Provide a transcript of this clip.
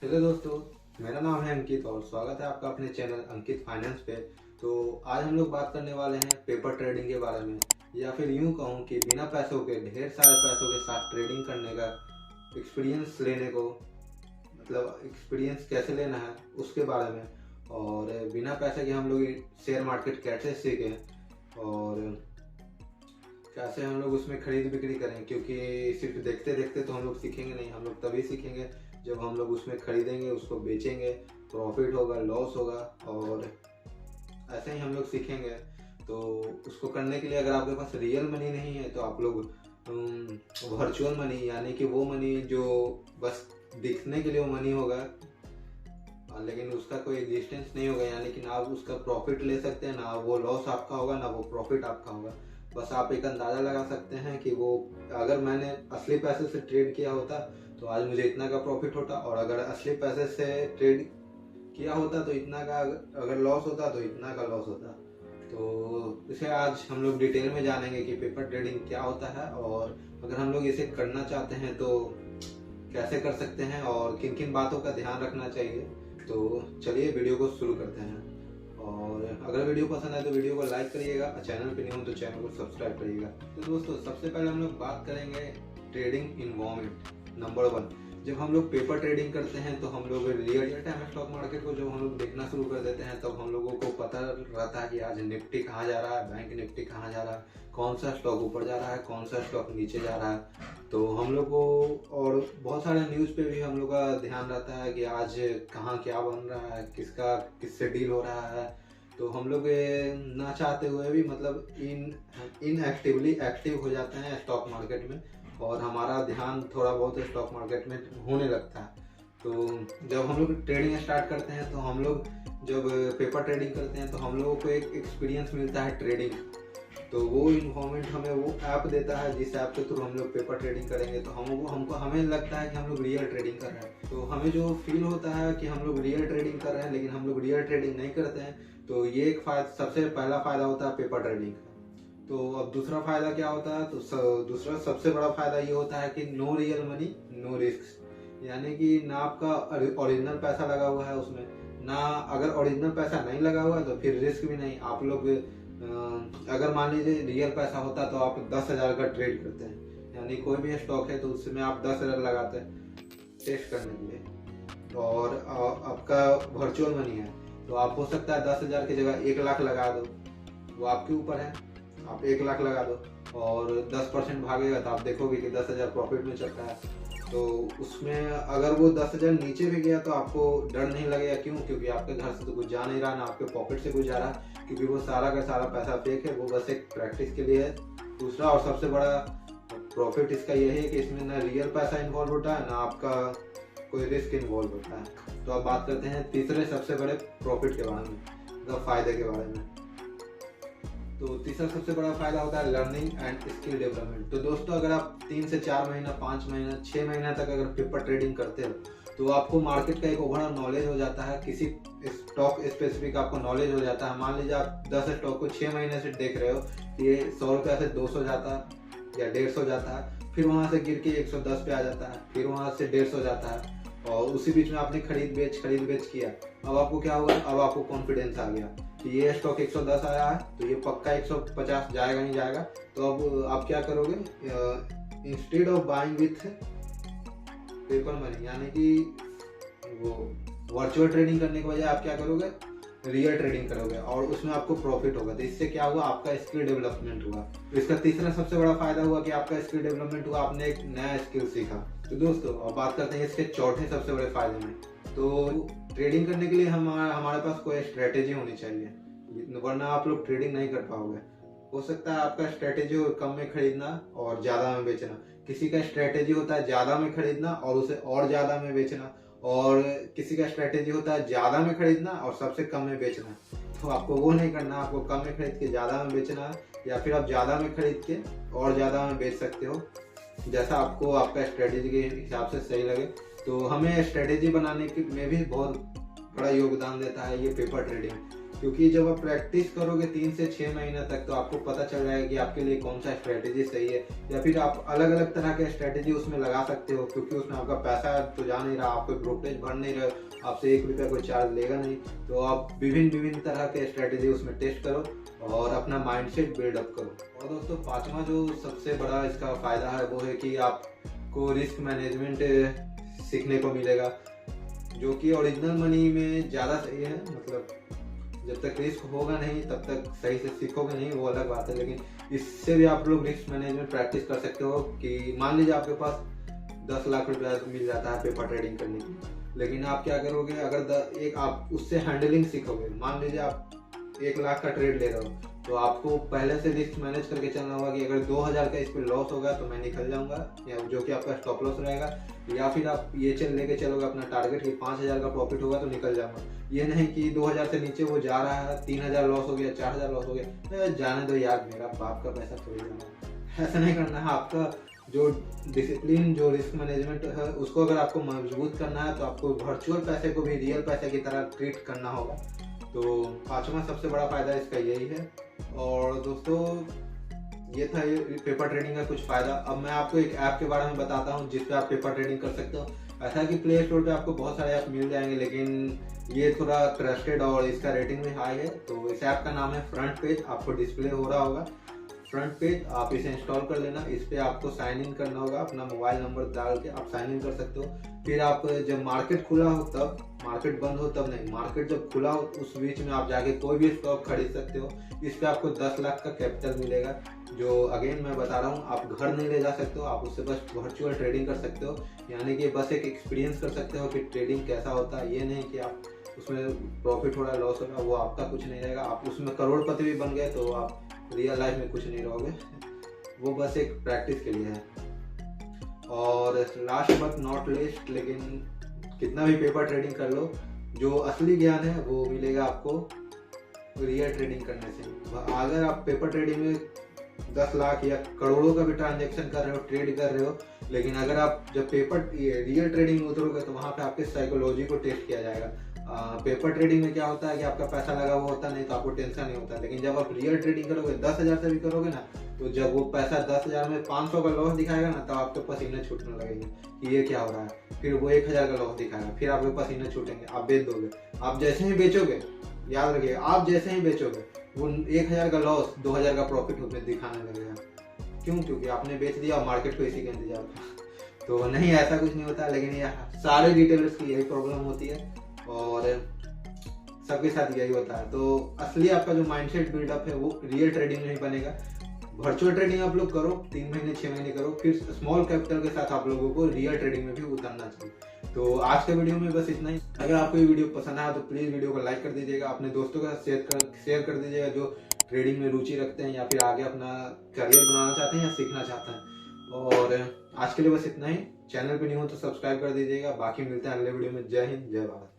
Hello दोस्तों, मेरा नाम है अंकित और स्वागत है आपका अपने चैनल अंकित फाइनेंस पे। तो आज हम लोग बात करने वाले हैं पेपर ट्रेडिंग के बारे में, या फिर यूं कहूं कि बिना पैसों के ढेर सारे पैसों के साथ ट्रेडिंग करने का एक्सपीरियंस लेने को, मतलब एक्सपीरियंस कैसे लेना है उसके बारे में। और बिना पैसे के हम लोग शेयर मार्केट कैसे सीखें और कैसे हम लोग उसमें खरीद बिक्री करें, क्योंकि सिर्फ देखते देखते तो हम लोग सीखेंगे नहीं। हम लोग तभी सीखेंगे जब हम लोग उसमें खरीदेंगे, उसको बेचेंगे, प्रॉफिट होगा, लॉस होगा, और ऐसे ही हम लोग सीखेंगे। तो उसको करने के लिए अगर आपके पास रियल मनी नहीं है तो आप लोग वर्चुअल मनी, यानी कि वो मनी जो बस दिखने के लिए वो मनी होगा, लेकिन उसका कोई एग्जिस्टेंस नहीं होगा, यानी कि ना आप उसका प्रॉफिट ले सकते हैं, ना वो लॉस आपका होगा, ना वो प्रॉफिट आपका होगा। बस आप एक अंदाज़ा लगा सकते हैं कि वो अगर मैंने असली पैसे से ट्रेड किया होता तो आज मुझे इतना का प्रॉफिट होता, और अगर असली पैसे से ट्रेड किया होता तो इतना का, अगर लॉस होता तो इतना का लॉस होता। तो इसे आज हम लोग डिटेल में जानेंगे कि पेपर ट्रेडिंग क्या होता है, और अगर हम लोग इसे करना चाहते हैं तो कैसे कर सकते हैं और किन किन बातों का ध्यान रखना चाहिए। तो चलिए वीडियो को शुरू करते हैं। और अगर वीडियो पसंद आए तो वीडियो को लाइक करिएगा, चैनल पे नहीं हो तो चैनल को सब्सक्राइब करिएगा। तो दोस्तों, सबसे पहले हम लोग बात करेंगे ट्रेडिंग इन्वायरमेंट। नंबर 1, जब हम लोग पेपर ट्रेडिंग करते हैं तो हम लोग रियल टाइम स्टॉक मार्केट को जब हम लोग देखना शुरू कर देते हैं तब हम लोगों को पता रहता है कि आज निफ्टी कहाँ जा रहा है, बैंक निफ्टी कहाँ जा रहा है, कौन सा स्टॉक ऊपर जा रहा है, कौन सा स्टॉक नीचे जा रहा है। तो हम लोग को और बहुत सारे न्यूज़ पे भी हम लोग का ध्यान रहता है कि आज कहाँ क्या बन रहा है, किसका किससे डील हो रहा है। तो हम लोग ना चाहते हुए भी मतलब इनएक्टिवली एक्टिव हो जाते हैं स्टॉक मार्केट में, और हमारा ध्यान थोड़ा बहुत स्टॉक मार्केट में होने लगता है। तो जब हम लोग ट्रेडिंग स्टार्ट करते हैं तो हम लोग जब पेपर ट्रेडिंग करते हैं तो हम लोगों को एक एक्सपीरियंस मिलता है ट्रेडिंग। तो वो इन्फॉर्मेंट हमें वो ऐप देता है, जिस ऐप के थ्रू हम लोग पेपर ट्रेडिंग करेंगे तो हमें लगता है कि हम लोग रियल ट्रेडिंग कर रहे हैं। तो हमें जो फील होता है कि हम लोग रियल ट्रेडिंग कर रहे हैं, लेकिन हम लोग रियल ट्रेडिंग नहीं करते हैं। तो ये एक सबसे पहला फायदा होता है पेपर ट्रेडिंग का। तो अब दूसरा फायदा क्या होता है, तो दूसरा सबसे बड़ा फायदा ये होता है कि no real money no risk, यानी कि ना आपका ओरिजिनल पैसा लगा हुआ है उसमें, ना अगर ओरिजिनल पैसा नहीं लगा हुआ है तो फिर रिस्क भी नहीं। आप लोग अगर मान लीजिए रियल पैसा होता तो आप 10,000 का ट्रेड करते हैं, यानी कोई भी स्टॉक है तो उसमें आप 10,000 लगाते हैं टेस्ट करने के लिए, और आपका वर्चुअल मनी है तो आप हो सकता है 10,000 की जगह 1 लाख लगा दो, वो आपके ऊपर है। आप 1 लाख लगा दो और 10% भागेगा तो आप देखोगे कि 10,000 प्रॉफिट में चलता है। तो उसमें अगर वो 10,000 नीचे भी गया तो आपको डर नहीं लगेगा। क्यों? क्योंकि आपके घर से तो कुछ जा नहीं रहा, ना आपके पॉकेट से कुछ जा रहा, क्योंकि वो सारा का सारा पैसा फेक है, वो बस एक प्रैक्टिस के लिए है। दूसरा और सबसे बड़ा प्रॉफिट इसका यही है कि इसमें ना रियल पैसा इन्वॉल्व होता है, ना आपका कोई रिस्क इन्वॉल्व होता है। तो अब बात करते हैं तीसरे सबसे बड़े प्रॉफिट के बारे में, मतलब फायदे के बारे में। तो तीसरा सबसे बड़ा फायदा होता है लर्निंग एंड स्किल डेवलपमेंट। तो दोस्तों, अगर आप 3 से 4 महीना, 5 महीना, 6 महीना तक अगर पेपर ट्रेडिंग करते हो तो आपको मार्केट का एक ओवरऑल नॉलेज हो जाता है, किसी स्टॉक स्पेसिफिक आपको नॉलेज हो जाता है। मान लीजिए आप 10 स्टॉक को 6 महीने से देख रहे हो, ये 100 रुपये से 200 जाता है या 150 जाता है, फिर वहाँ से गिर के 110 पे आ जाता है, फिर वहाँ से 150 जाता है, और उसी बीच में आपने खरीद बेच किया। अब आपको क्या होगा, अब आपको कॉन्फिडेंस आ गया कि ये स्टॉक 110 आया है तो ये पक्का 150 जाएगा ही जाएगा। तो अब आप क्या करोगे, instead of buying with paper money, यानी कि वो वर्चुअल ट्रेडिंग करने के बजाय आप क्या करोगे, रियल ट्रेडिंग करोगे, और उसमें आपको प्रॉफिट होगा। तो इससे क्या हुआ, आपका स्किल डेवलपमेंट हुआ। तो इसका तीसरा सबसे बड़ा फायदा हुआ कि आपका स्किल डेवलपमेंट हुआ, आपने एक नया स्किल सीखा। तो दोस्तों, अब बात करते हैं इसके चौथे सबसे बड़े फायदे में। तो ट्रेडिंग करने के लिए हमारे पास कोई स्ट्रेटेजी होनी चाहिए, वरना आप लोग ट्रेडिंग नहीं कर पाओगे। हो सकता है आपका स्ट्रेटेजी हो कम में खरीदना और ज्यादा में बेचना, किसी का स्ट्रेटेजी होता है ज्यादा में खरीदना और उसे और ज्यादा में बेचना, और किसी का स्ट्रेटेजी होता है ज्यादा में खरीदना और सबसे कम में बेचना। तो आपको वो नहीं करना, आपको कम में खरीद के ज्यादा में बेचना है, या फिर आप ज्यादा में खरीद के और ज्यादा में बेच सकते हो, जैसा आपको आपका स्ट्रेटेजी के हिसाब से सही लगे। तो हमें स्ट्रेटेजी बनाने में भी बहुत बड़ा योगदान देता है ये पेपर ट्रेडिंग। क्योंकि जब आप प्रैक्टिस करोगे 3 से 6 महीने तक तो आपको पता चल जाएगा कि आपके लिए कौन सा स्ट्रेटेजी सही है, या फिर आप अलग अलग तरह के स्ट्रेटेजी उसमें लगा सकते हो, क्योंकि उसमें आपका पैसा तो जा नहीं रहा, आप कोई ब्रोकरेज भर नहीं रहे, आपसे 1 रुपया कोई चार्ज लेगा नहीं। तो आप विभिन्न तरह के स्ट्रेटेजी उसमें टेस्ट करो और अपना माइंडसेट बिल्डअप करो। और दोस्तों, पांचवा जो सबसे बड़ा इसका फायदा है वो है कि आपको रिस्क मैनेजमेंट सीखने को मिलेगा, जो कि ओरिजिनल मनी में ज़्यादा सही है। मतलब जब तक रिस्क होगा नहीं तब तक सही से सीखोगे नहीं, वो अलग बात है, लेकिन इससे भी आप लोग रिस्क मैनेजमेंट प्रैक्टिस कर सकते हो। कि मान लीजिए आपके पास 10 लाख रुपया मिल जाता है पेपर ट्रेडिंग करने के लिए, लेकिन आप क्या करोगे, अगर आप उससे हैंडलिंग सीखोगे। मान लीजिए आप 1 लाख का ट्रेड ले रहे हो, तो आपको पहले से रिस्क मैनेज करके चलना होगा कि अगर 2000 का इस पर लॉस होगा तो मैं निकल जाऊंगा, या जो कि आपका स्टॉप लॉस रहेगा, या फिर आप ये लेके चलोगे अपना टारगेट कि 5000 का प्रॉफिट होगा तो निकल जाऊंगा। ये नहीं कि 2000 से नीचे वो जा रहा है, 3000 लॉस हो गया, 4000 लॉस हो गया, जाने दो यार, मेरा बाप का पैसा थोड़ी जाना। ऐसा नहीं करना है। आपका जो डिसिप्लिन, जो रिस्क मैनेजमेंट है, उसको अगर आपको मजबूत करना है तो आपको वर्चुअल पैसे को भी रियल पैसे की तरह ट्रीट करना होगा। तो पांचवा सबसे बड़ा फायदा इसका यही है। और दोस्तों, ये था ये पेपर ट्रेडिंग का कुछ फायदा। अब मैं आपको एक ऐप के बारे में बताता हूँ जिस पे आप पेपर ट्रेडिंग कर सकते हो। ऐसा है कि प्ले स्टोर पे आपको बहुत सारे ऐप मिल जाएंगे, लेकिन ये थोड़ा ट्रस्टेड और इसका रेटिंग भी हाई है। तो इस ऐप का नाम है फ्रंट पेज, आपको डिस्प्ले हो रहा होगा फ्रंट पेज। आप इसे इंस्टॉल कर लेना। इस पे आपको साइन इन करना होगा, अपना मोबाइल नंबर डाल के आप साइन इन कर सकते हो। फिर आप जब मार्केट खुला हो तब, मार्केट बंद हो तब नहीं, मार्केट जब खुला हो उस बीच में आप जाके कोई भी स्टॉक खरीद सकते हो। इस पे आपको 10 लाख का कैपिटल मिलेगा, जो अगेन मैं बता रहा हूँ, आप घर नहीं ले जा सकते हो, आप उससे बस वर्चुअल ट्रेडिंग कर सकते हो। यानी कि बस एक एक्सपीरियंस कर सकते हो कि ट्रेडिंग कैसा होता है। ये नहीं कि आप उसमें प्रॉफिट हो रहा है, लॉस हो रहा है, वो आपका कुछ नहीं रहेगा। आप उसमें करोड़पति भी बन गए तो आप रियल लाइफ में कुछ नहीं रहोगे। वो बस एक प्रैक्टिस के लिए है। और लास्ट बट नॉट लीस्ट, लेकिन कितना भी पेपर ट्रेडिंग कर लो, जो असली ज्ञान है वो मिलेगा आपको रियल ट्रेडिंग करने से। अगर आप पेपर ट्रेडिंग में 10 लाख या करोड़ों का भी ट्रांजेक्शन कर रहे हो, ट्रेड कर रहे हो, लेकिन अगर आप जब रियल ट्रेडिंग में उतरोगे तो वहाँ पे आपके साइकोलॉजी को टेस्ट किया जाएगा। पेपर ट्रेडिंग में क्या होता है कि आपका पैसा लगा हुआ होता नहीं तो आपको टेंशन नहीं होता, लेकिन जब आप रियल ट्रेडिंग करोगे 10,000 से भी करोगे ना, तो जब वो पैसा 10,000 में 500 का लॉस दिखाएगा ना, तब आपके पसीने छूटने लगेंगे कि ये क्या हो रहा है। फिर वो 1000 का लॉस दिखाएगा, फिर आपके पसीने छूटेंगे, आप बेच दोगे। आप जैसे ही बेचोगे, याद रखिएगा, आप जैसे ही बेचोगे वो 1000 का लॉस 2000 का प्रॉफिट होकर दिखाने लगेगा। क्यों? क्योंकि आपने बेच दिया और मार्केट को इसी का इंतजार था। तो नहीं, ऐसा कुछ नहीं होता, लेकिन ये सारे डिटेलर्स की यही प्रॉब्लम होती है और सबके साथ यही होता है। तो असली आपका जो माइंडसेट बिल्डअप है वो रियल ट्रेडिंग में ही बनेगा। वर्चुअल ट्रेडिंग आप लोग करो, 3 महीने 6 महीने करो, फिर स्मॉल कैपिटल के साथ आप लोगों को रियल ट्रेडिंग में भी उतरना चाहिए। तो आज के वीडियो में बस इतना ही। अगर आपको ये वीडियो पसंद आया तो प्लीज़ वीडियो को लाइक कर दीजिएगा, अपने दोस्तों के साथ शेयर कर दीजिएगा जो ट्रेडिंग में रुचि रखते हैं या फिर आगे अपना करियर बनाना चाहते हैं या सीखना चाहते हैं। और आज के लिए बस इतना ही। चैनल पे नहीं हो तो सब्सक्राइब कर दीजिएगा। बाकी मिलते हैं अगले वीडियो में। जय हिंद, जय भारत।